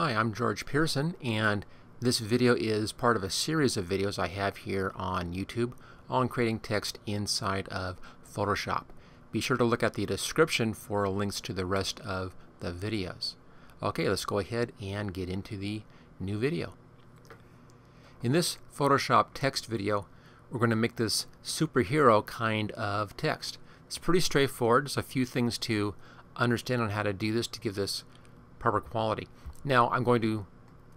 Hi, I'm George Pearson, and this video is part of a series of videos I have here on YouTube on creating text inside of Photoshop. Be sure to look at the description for links to the rest of the videos. Okay, let's go ahead and get into the new video. In this Photoshop text video, we're going to make this superhero kind of text. It's pretty straightforward. There's a few things to understand on how to do this to give this proper quality. Now I'm going to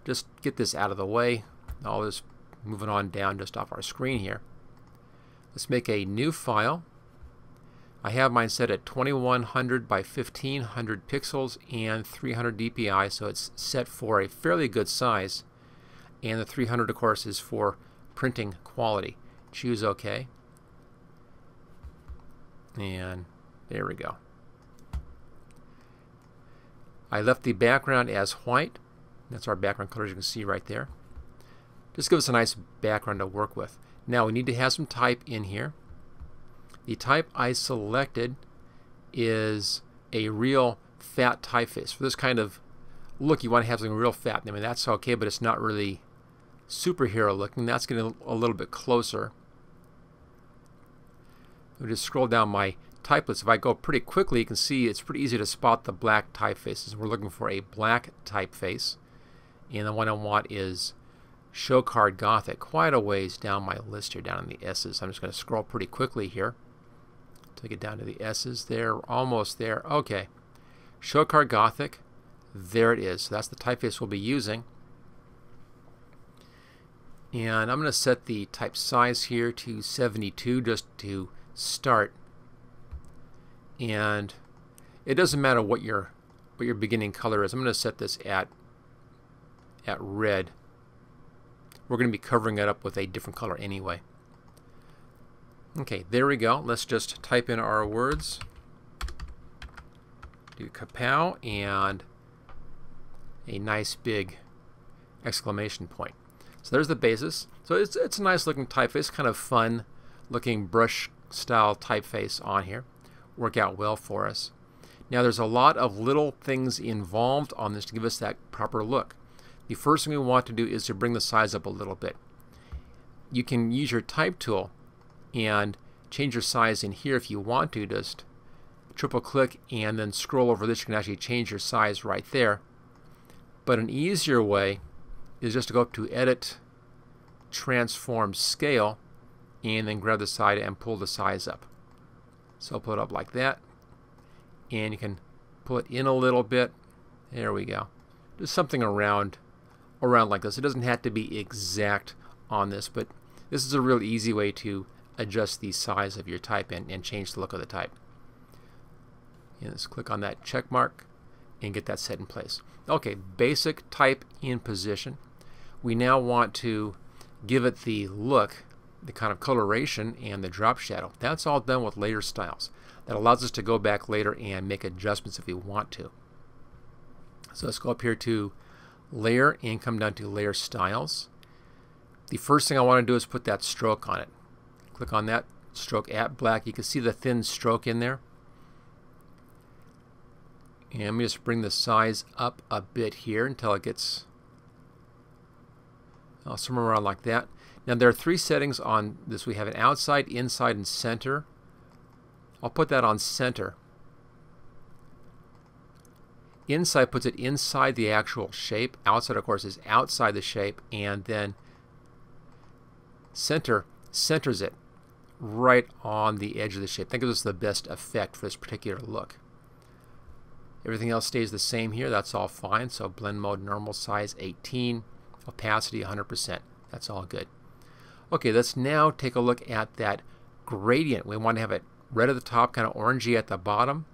just get this out of the way. All this moving on down just off our screen here. Let's make a new file. I have mine set at 2100 by 1500 pixels and 300 dpi, so it's set for a fairly good size. And the 300, of course, is for printing quality. Choose OK. And there we go. I left the background as white. That's our background color, as you can see right there. Just give us a nice background to work with. Now we need to have some type in here. The type I selected is a real fat typeface. For this kind of look, you want to have something real fat. I mean, that's okay, but it's not really superhero looking. That's getting a little bit closer. I'll just scroll down my type list. If I go pretty quickly, you can see it's pretty easy to spot the black typefaces. We're looking for a black typeface, and the one I want is Show Card Gothic. Quite a ways down my list here, down in the S's. I'm just going to scroll pretty quickly here to get down to the S's. There, almost there. Okay, Show Card Gothic. There it is. So that's the typeface we'll be using. And I'm going to set the type size here to 72 just to start. And it doesn't matter what your beginning color is. I'm going to set this at red. We're going to be covering it up with a different color anyway. Okay, there we go. Let's just type in our words. Do kapow and a nice big exclamation point. So there's the basis. So it's a nice looking typeface, kind of fun looking brush style typeface on here. Work out well for us. Now there's a lot of little things involved on this to give us that proper look. The first thing we want to do is to bring the size up a little bit. You can use your type tool and change your size in here if you want to. Just triple click and then scroll over this. You can actually change your size right there. But an easier way is just to go up to Edit, Transform Scale, and then grab the side and pull the size up. So pull it up like that, and you can pull it in a little bit. There we go. Just something around like this. It doesn't have to be exact on this, but this is a real easy way to adjust the size of your type and change the look of the type. And let's click on that check mark and get that set in place. Okay, basic type in position. We now want to give it the look, the kind of coloration, and the drop shadow. That's all done with layer styles. That allows us to go back later and make adjustments if we want to. So let's go up here to Layer and come down to Layer Styles. The first thing I want to do is put that stroke on it. Click on that stroke at black. You can see the thin stroke in there. And let me just bring the size up a bit here until it gets somewhere around like that. Now there are three settings on this. We have an outside, inside, and center. I'll put that on center. Inside puts it inside the actual shape. Outside, of course, is outside the shape. And then center centers it right on the edge of the shape. That gives us the best effect for this particular look. Everything else stays the same here. That's all fine. So blend mode, normal size 18, opacity 100%. That's all good. Okay, let's now take a look at that gradient. We want to have it red at the top, kind of orangey at the bottom,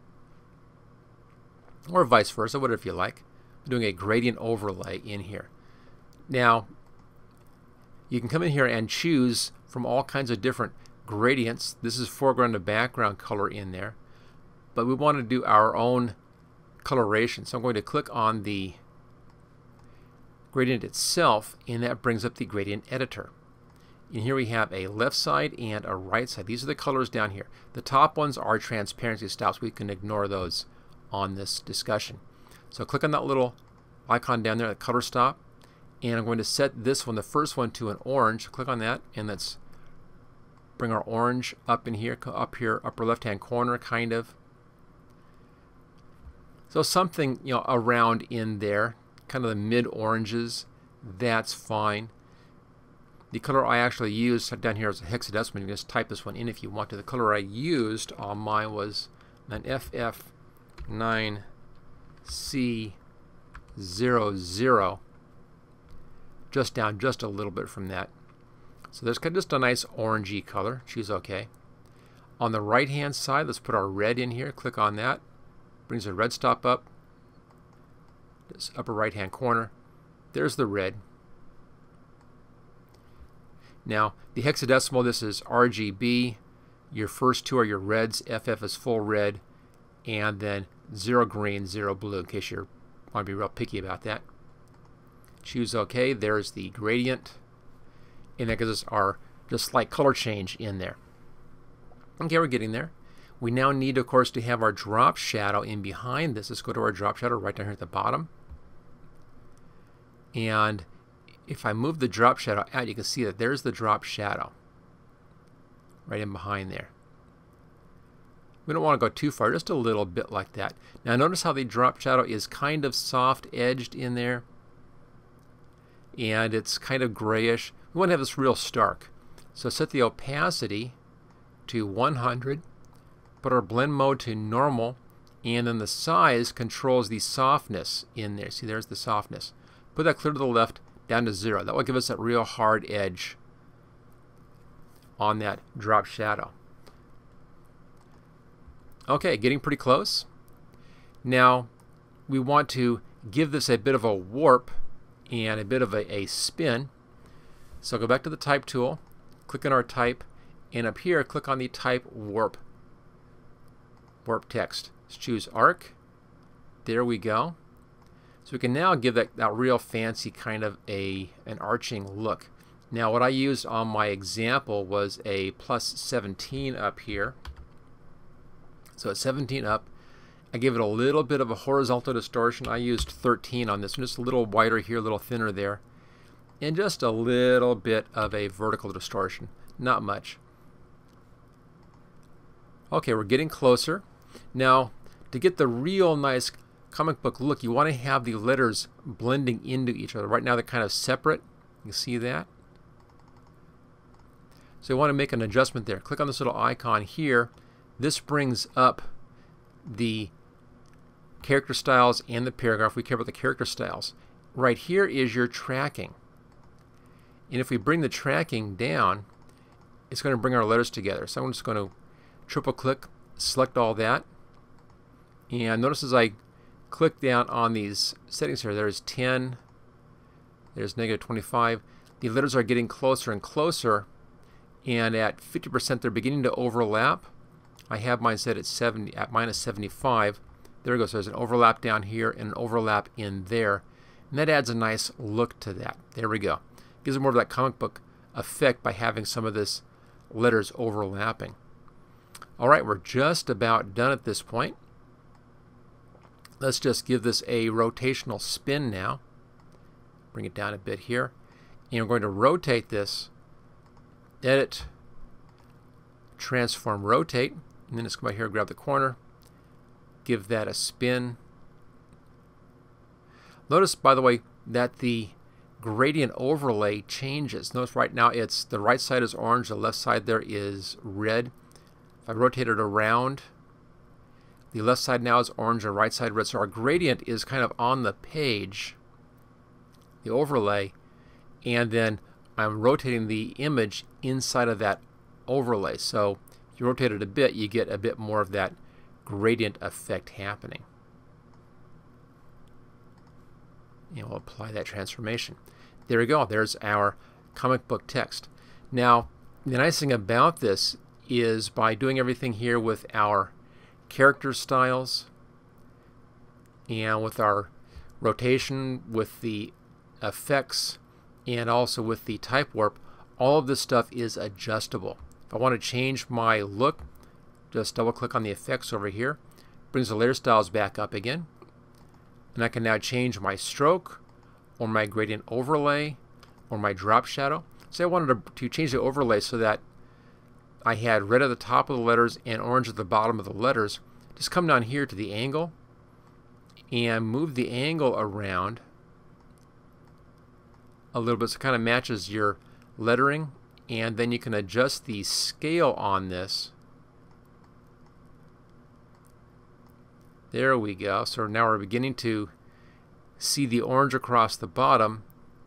or vice versa, whatever you like. I'm doing a gradient overlay in here. Now, you can come in here and choose from all kinds of different gradients. This is foreground to background color in there, but we want to do our own coloration. So I'm going to click on the gradient itself, and that brings up the gradient editor. And here we have a left side and a right side. These are the colors down here. The top ones are transparency styles. We can ignore those on this discussion. So click on that little icon down there, the color stop, and I'm going to set this one, the first one, to an orange. Click on that, and let's bring our orange up in here, upper left-hand corner, kind of. So something, you know, around in there, kind of the mid-oranges, that's fine. The color I actually used down here is a hexadecimal. You can just type this one in if you want to. The color I used on mine was an FF9C00, just down just a little bit from that. So there's just a nice orangey color. Choose OK. On the right hand side, let's put our red in here. Click on that. Brings the red stop up. This upper right hand corner. There's the red. Now the hexadecimal, this is RGB. Your first two are your reds. FF is full red, and then 0 green, 0 blue, in case you want to be real picky about that. Choose OK. There's the gradient, and that gives us our just slight color change in there. Okay, we're getting there. We now need, of course, to have our drop shadow in behind this. Let's go to our drop shadow right down here at the bottom. And if I move the drop shadow out, you can see that there's the drop shadow right in behind there. We don't want to go too far, just a little bit like that. Now notice how the drop shadow is kind of soft edged in there, and it's kind of grayish. We want to have this real stark. So set the opacity to 100, put our blend mode to normal, and then the size controls the softness in there. See, there's the softness. Put that clear to the left, down to 0. That will give us that real hard edge on that drop shadow. Okay, getting pretty close. Now we want to give this a bit of a warp and a bit of a spin. So go back to the type tool, click on our type, and up here click on the type warp text. Let's choose arc. There we go. So we can now give that real fancy kind of an arching look. Now what I used on my example was a plus 17 up here. So at 17 up, I give it a little bit of a horizontal distortion. I used 13 on this one, just a little wider here, a little thinner there. And just a little bit of a vertical distortion, not much. Okay, we're getting closer. Now, to get the real nice comic book look, you want to have the letters blending into each other. Right now they're kind of separate. You see that? So you want to make an adjustment there. Click on this little icon here. This brings up the character styles and the paragraph. We care about the character styles. Right here is your tracking. And if we bring the tracking down, it's going to bring our letters together. So I'm just going to triple click, select all that. And notice as I click down on these settings here, there's 10, there's -25. The letters are getting closer and closer, and at 50% they're beginning to overlap. I have mine set at -75. There we go. So there's an overlap down here and an overlap in there, and that adds a nice look to that. There we go. Gives it more of that comic book effect by having some of this letters overlapping. All right, we're just about done at this point. Let's just give this a rotational spin now. Bring it down a bit here. And we're going to rotate this. Edit, transform, rotate. And then just come out here, grab the corner. Give that a spin. Notice, by the way, that the gradient overlay changes. Notice right now it's the right side is orange, the left side there is red. If I rotate it around, the left side now is orange and right side red. So our gradient is kind of on the page, the overlay, and then I'm rotating the image inside of that overlay. So if you rotate it a bit, you get a bit more of that gradient effect happening. And we'll apply that transformation. There we go. There's our comic book text. Now, the nice thing about this is by doing everything here with our character styles and with our rotation, with the effects, and also with the type warp, all of this stuff is adjustable. If I want to change my look, just double click on the effects over here. Brings the layer styles back up again. And I can now change my stroke or my gradient overlay or my drop shadow. Say I wanted to change the overlay so that I had red at the top of the letters and orange at the bottom of the letters. Just come down here to the angle and move the angle around a little bit so it kind of matches your lettering, and then you can adjust the scale on this. There we go. So now we're beginning to see the orange across the bottom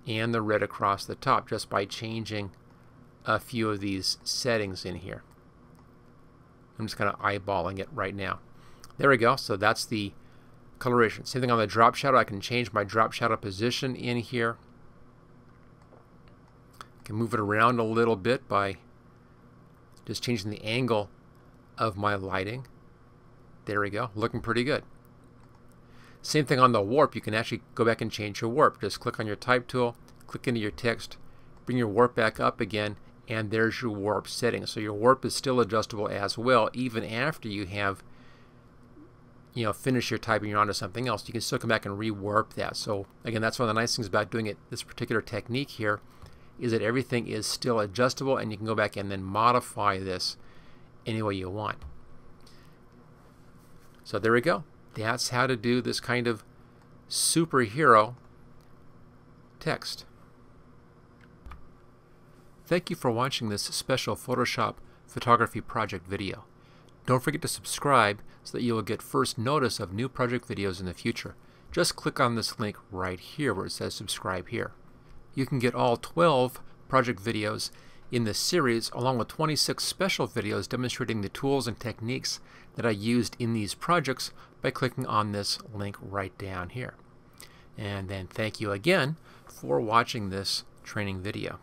and the red across the top just by changing a few of these settings in here. I'm just kind of eyeballing it right now. There we go. So that's the coloration. Same thing on the drop shadow. I can change my drop shadow position in here. I can move it around a little bit by just changing the angle of my lighting. There we go. Looking pretty good. Same thing on the warp. You can actually go back and change your warp. Just click on your type tool, click into your text, bring your warp back up again, and there's your warp setting. So your warp is still adjustable as well, even after you have finished your typing, you're onto something else. You can still come back and rewarp that. So again, that's one of the nice things about doing it, this particular technique here, is that everything is still adjustable, and you can go back and then modify this any way you want. So there we go. That's how to do this kind of superhero text. Thank you for watching this special Photoshop photography project video. Don't forget to subscribe so that you will get first notice of new project videos in the future. Just click on this link right here where it says subscribe here. You can get all 12 project videos in this series along with 26 special videos demonstrating the tools and techniques that I used in these projects by clicking on this link right down here. And then thank you again for watching this training video.